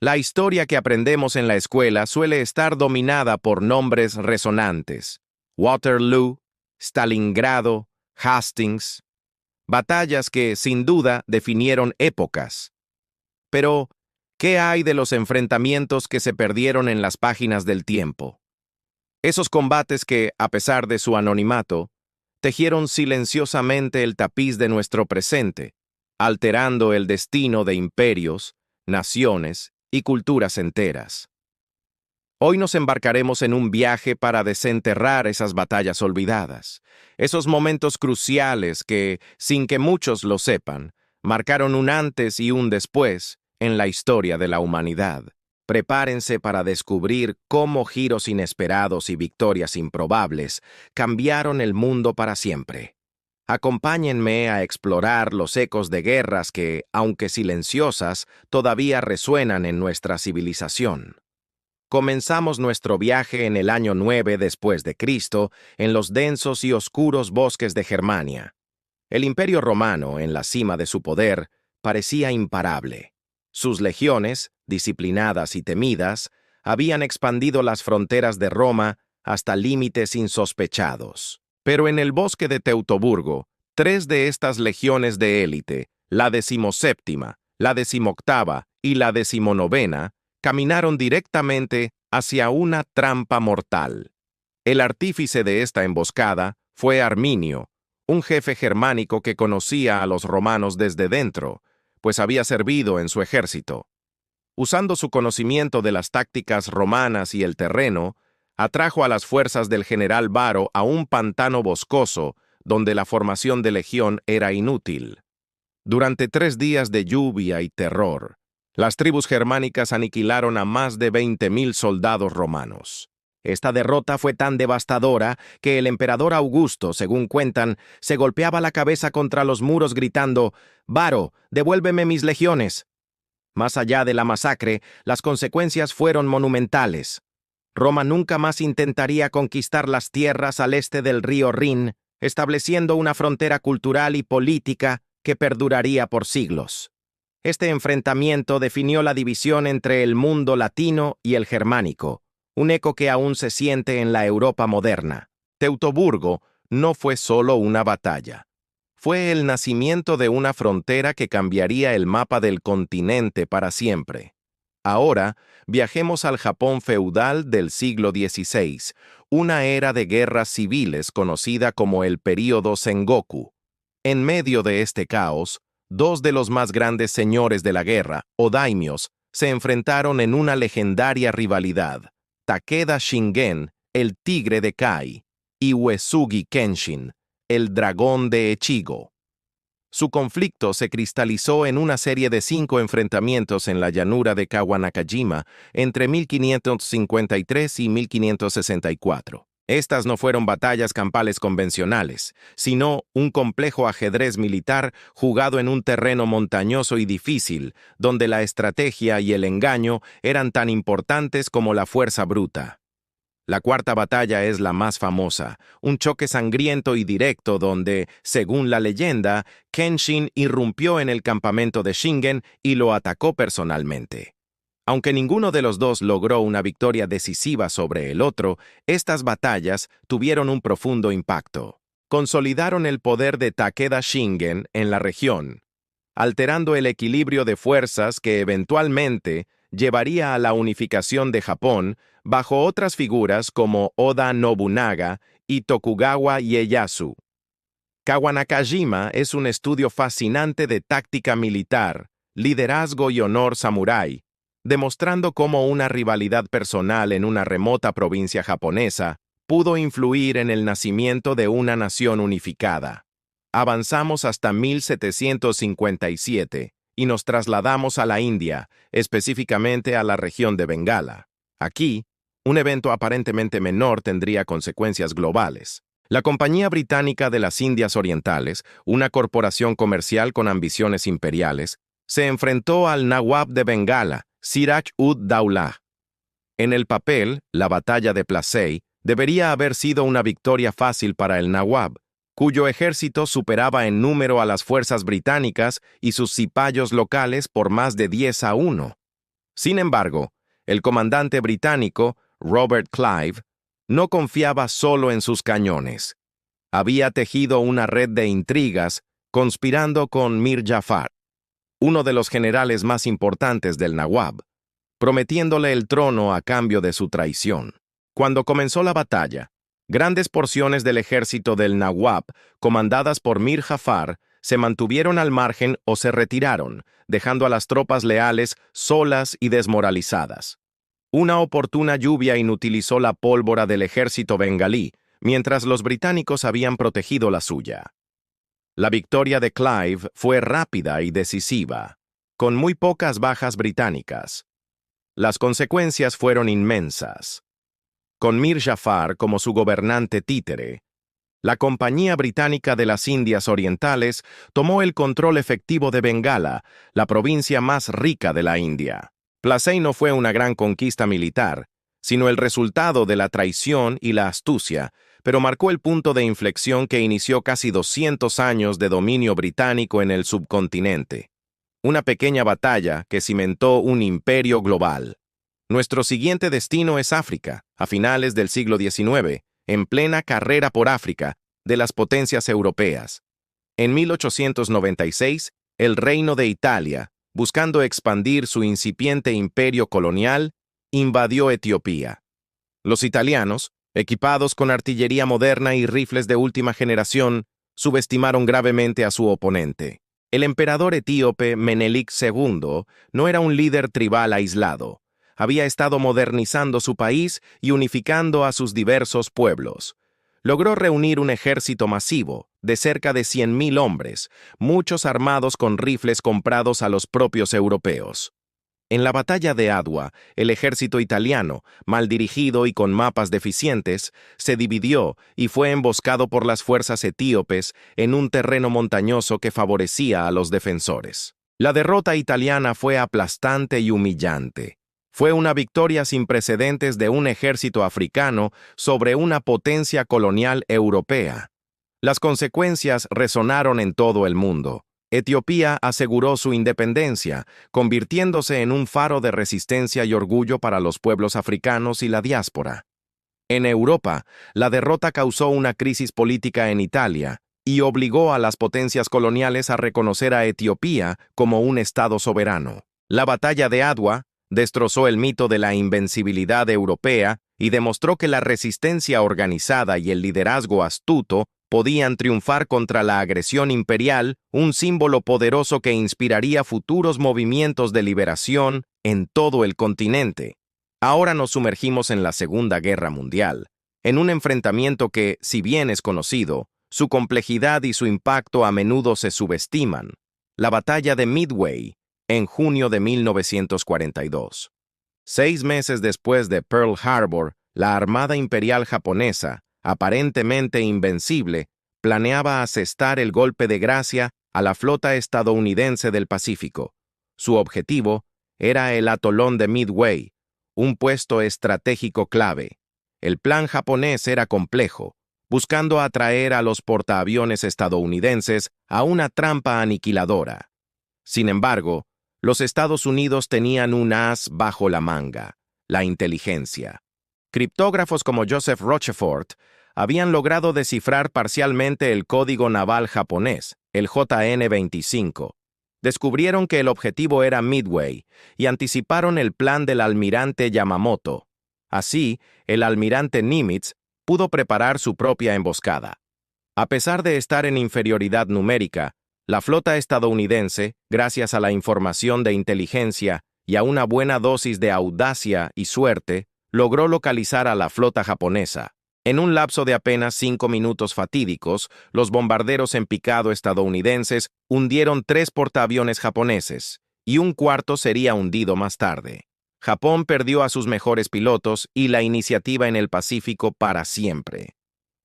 La historia que aprendemos en la escuela suele estar dominada por nombres resonantes. Waterloo, Stalingrado, Hastings, batallas que, sin duda, definieron épocas. Pero, ¿qué hay de los enfrentamientos que se perdieron en las páginas del tiempo? Esos combates que, a pesar de su anonimato, tejieron silenciosamente el tapiz de nuestro presente, alterando el destino de imperios, naciones y culturas enteras. Hoy nos embarcaremos en un viaje para desenterrar esas batallas olvidadas, esos momentos cruciales que, sin que muchos lo sepan, marcaron un antes y un después en la historia de la humanidad. Prepárense para descubrir cómo giros inesperados y victorias improbables cambiaron el mundo para siempre. Acompáñenme a explorar los ecos de guerras que, aunque silenciosas, todavía resuenan en nuestra civilización. Comenzamos nuestro viaje en el año 9 después de Cristo, en los densos y oscuros bosques de Germania. El Imperio Romano, en la cima de su poder, parecía imparable. Sus legiones, disciplinadas y temidas, habían expandido las fronteras de Roma hasta límites insospechados. Pero en el bosque de Teutoburgo, 3 de estas legiones de élite, la 17ª, la 18ª y la 19ª, caminaron directamente hacia una trampa mortal. El artífice de esta emboscada fue Arminio, un jefe germánico que conocía a los romanos desde dentro, pues había servido en su ejército. Usando su conocimiento de las tácticas romanas y el terreno, atrajo a las fuerzas del general Varo a un pantano boscoso donde la formación de legión era inútil. Durante 3 días de lluvia y terror, las tribus germánicas aniquilaron a más de 20.000 soldados romanos. Esta derrota fue tan devastadora que el emperador Augusto, según cuentan, se golpeaba la cabeza contra los muros gritando: «Varo, devuélveme mis legiones». Más allá de la masacre, las consecuencias fueron monumentales. Roma nunca más intentaría conquistar las tierras al este del río Rin, estableciendo una frontera cultural y política que perduraría por siglos. Este enfrentamiento definió la división entre el mundo latino y el germánico, un eco que aún se siente en la Europa moderna. Teutoburgo no fue solo una batalla. Fue el nacimiento de una frontera que cambiaría el mapa del continente para siempre. Ahora, viajemos al Japón feudal del siglo XVI, una era de guerras civiles conocida como el período Sengoku. En medio de este caos, 2 de los más grandes señores de la guerra, o daimios, se enfrentaron en una legendaria rivalidad: Takeda Shingen, el tigre de Kai, y Uesugi Kenshin, el dragón de Echigo. Su conflicto se cristalizó en una serie de 5 enfrentamientos en la llanura de Kawanakajima entre 1553 y 1564. Estas no fueron batallas campales convencionales, sino un complejo ajedrez militar jugado en un terreno montañoso y difícil, donde la estrategia y el engaño eran tan importantes como la fuerza bruta. La cuarta batalla es la más famosa, un choque sangriento y directo donde, según la leyenda, Kenshin irrumpió en el campamento de Shingen y lo atacó personalmente. Aunque ninguno de los dos logró una victoria decisiva sobre el otro, estas batallas tuvieron un profundo impacto. Consolidaron el poder de Takeda Shingen en la región, alterando el equilibrio de fuerzas que eventualmente llevaría a la unificación de Japón bajo otras figuras como Oda Nobunaga y Tokugawa Ieyasu. Kawanakajima es un estudio fascinante de táctica militar, liderazgo y honor samurái, demostrando cómo una rivalidad personal en una remota provincia japonesa pudo influir en el nacimiento de una nación unificada. Avanzamos hasta 1757 y nos trasladamos a la India, específicamente a la región de Bengala. Aquí, un evento aparentemente menor tendría consecuencias globales. La Compañía Británica de las Indias Orientales, una corporación comercial con ambiciones imperiales, se enfrentó al Nawab de Bengala, Siraj-ud-Daulah. En el papel, la batalla de Plassey debería haber sido una victoria fácil para el Nawab, cuyo ejército superaba en número a las fuerzas británicas y sus cipayos locales por más de 10-1. Sin embargo, el comandante británico, Robert Clive, no confiaba solo en sus cañones. Había tejido una red de intrigas, conspirando con Mir Jafar, uno de los generales más importantes del Nawab, prometiéndole el trono a cambio de su traición. Cuando comenzó la batalla, grandes porciones del ejército del Nawab, comandadas por Mir Jafar, se mantuvieron al margen o se retiraron, dejando a las tropas leales solas y desmoralizadas. Una oportuna lluvia inutilizó la pólvora del ejército bengalí, mientras los británicos habían protegido la suya. La victoria de Clive fue rápida y decisiva, con muy pocas bajas británicas. Las consecuencias fueron inmensas. Con Mir Jafar como su gobernante títere, la Compañía Británica de las Indias Orientales tomó el control efectivo de Bengala, la provincia más rica de la India. Plassey no fue una gran conquista militar, sino el resultado de la traición y la astucia, pero marcó el punto de inflexión que inició casi 200 años de dominio británico en el subcontinente. Una pequeña batalla que cimentó un imperio global. Nuestro siguiente destino es África, a finales del siglo XIX, en plena carrera por África de las potencias europeas. En 1896, el Reino de Italia, buscando expandir su incipiente imperio colonial, invadió Etiopía. Los italianos, equipados con artillería moderna y rifles de última generación, subestimaron gravemente a su oponente. El emperador etíope Menelik II no era un líder tribal aislado. Había estado modernizando su país y unificando a sus diversos pueblos. Logró reunir un ejército masivo, de cerca de 100.000 hombres, muchos armados con rifles comprados a los propios europeos. En la batalla de Adwa, el ejército italiano, mal dirigido y con mapas deficientes, se dividió y fue emboscado por las fuerzas etíopes en un terreno montañoso que favorecía a los defensores. La derrota italiana fue aplastante y humillante. Fue una victoria sin precedentes de un ejército africano sobre una potencia colonial europea. Las consecuencias resonaron en todo el mundo. Etiopía aseguró su independencia, convirtiéndose en un faro de resistencia y orgullo para los pueblos africanos y la diáspora. En Europa, la derrota causó una crisis política en Italia y obligó a las potencias coloniales a reconocer a Etiopía como un estado soberano. La batalla de Adwa destrozó el mito de la invencibilidad europea y demostró que la resistencia organizada y el liderazgo astuto podían triunfar contra la agresión imperial, un símbolo poderoso que inspiraría futuros movimientos de liberación en todo el continente. Ahora nos sumergimos en la Segunda Guerra Mundial, en un enfrentamiento que, si bien es conocido, su complejidad y su impacto a menudo se subestiman. La batalla de Midway, en junio de 1942. 6 meses después de Pearl Harbor, la Armada Imperial japonesa, aparentemente invencible, planeaba asestar el golpe de gracia a la flota estadounidense del Pacífico. Su objetivo era el atolón de Midway, un puesto estratégico clave. El plan japonés era complejo, buscando atraer a los portaaviones estadounidenses a una trampa aniquiladora. Sin embargo, los Estados Unidos tenían un as bajo la manga: la inteligencia. Criptógrafos como Joseph Rochefort habían logrado descifrar parcialmente el código naval japonés, el JN-25. Descubrieron que el objetivo era Midway y anticiparon el plan del almirante Yamamoto. Así, el almirante Nimitz pudo preparar su propia emboscada. A pesar de estar en inferioridad numérica, la flota estadounidense, gracias a la información de inteligencia y a una buena dosis de audacia y suerte, logró localizar a la flota japonesa. En un lapso de apenas 5 minutos fatídicos, los bombarderos en picado estadounidenses hundieron 3 portaaviones japoneses, y un cuarto sería hundido más tarde. Japón perdió a sus mejores pilotos y la iniciativa en el Pacífico para siempre.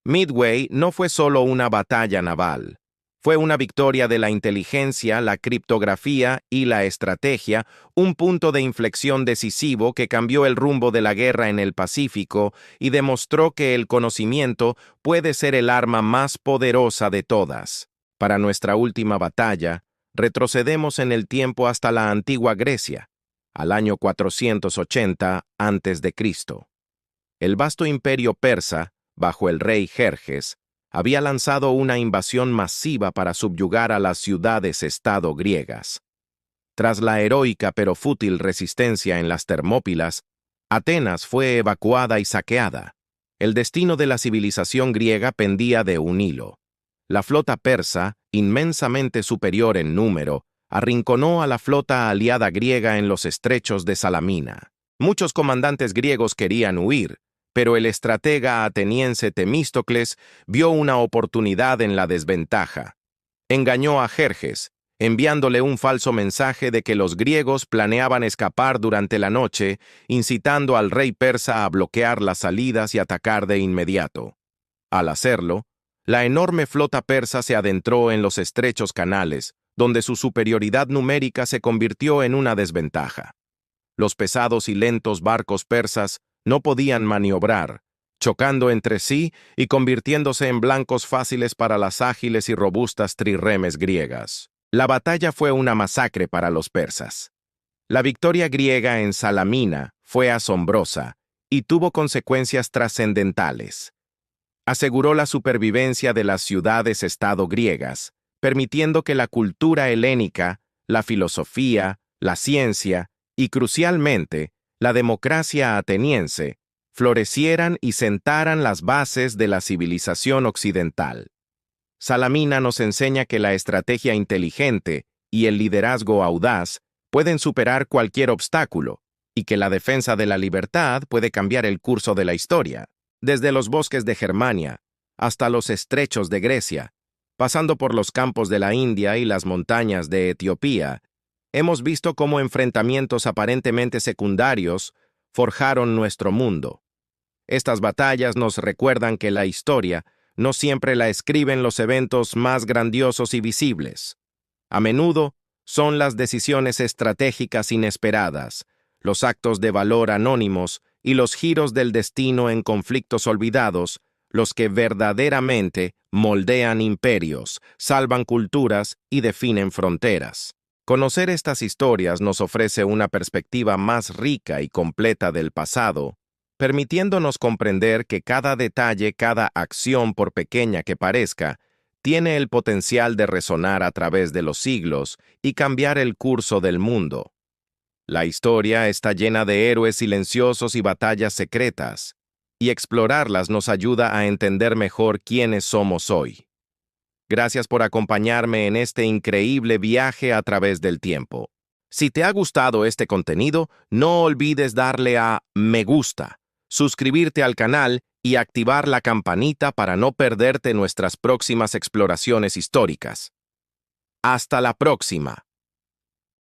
Midway no fue solo una batalla naval. Fue una victoria de la inteligencia, la criptografía y la estrategia, un punto de inflexión decisivo que cambió el rumbo de la guerra en el Pacífico y demostró que el conocimiento puede ser el arma más poderosa de todas. Para nuestra última batalla, retrocedemos en el tiempo hasta la antigua Grecia. al año 480 a.C. El vasto imperio persa, bajo el rey Jerjes, había lanzado una invasión masiva para subyugar a las ciudades-estado griegas. Tras la heroica pero fútil resistencia en las Termópilas, Atenas fue evacuada y saqueada. El destino de la civilización griega pendía de un hilo. La flota persa, inmensamente superior en número, arrinconó a la flota aliada griega en los estrechos de Salamina. Muchos comandantes griegos querían huir, pero el estratega ateniense Temístocles vio una oportunidad en la desventaja. Engañó a Jerjes, enviándole un falso mensaje de que los griegos planeaban escapar durante la noche, incitando al rey persa a bloquear las salidas y atacar de inmediato. Al hacerlo, la enorme flota persa se adentró en los estrechos canales, donde su superioridad numérica se convirtió en una desventaja. Los pesados y lentos barcos persas no podían maniobrar, chocando entre sí y convirtiéndose en blancos fáciles para las ágiles y robustas trirremes griegas. La batalla fue una masacre para los persas. La victoria griega en Salamina fue asombrosa y tuvo consecuencias trascendentales. Aseguró la supervivencia de las ciudades-estado griegas, permitiendo que la cultura helénica, la filosofía, la ciencia y, crucialmente, la democracia ateniense, florecieran y sentaran las bases de la civilización occidental. Salamina nos enseña que la estrategia inteligente y el liderazgo audaz pueden superar cualquier obstáculo, y que la defensa de la libertad puede cambiar el curso de la historia, desde los bosques de Germania hasta los estrechos de Grecia, pasando por los campos de la India y las montañas de Etiopía. Hemos visto cómo enfrentamientos aparentemente secundarios forjaron nuestro mundo. Estas batallas nos recuerdan que la historia no siempre la escriben los eventos más grandiosos y visibles. A menudo son las decisiones estratégicas inesperadas, los actos de valor anónimos y los giros del destino en conflictos olvidados los que verdaderamente moldean imperios, salvan culturas y definen fronteras. Conocer estas historias nos ofrece una perspectiva más rica y completa del pasado, permitiéndonos comprender que cada detalle, cada acción, por pequeña que parezca, tiene el potencial de resonar a través de los siglos y cambiar el curso del mundo. La historia está llena de héroes silenciosos y batallas secretas, y explorarlas nos ayuda a entender mejor quiénes somos hoy. Gracias por acompañarme en este increíble viaje a través del tiempo. Si te ha gustado este contenido, no olvides darle a me gusta, suscribirte al canal y activar la campanita para no perderte nuestras próximas exploraciones históricas. Hasta la próxima.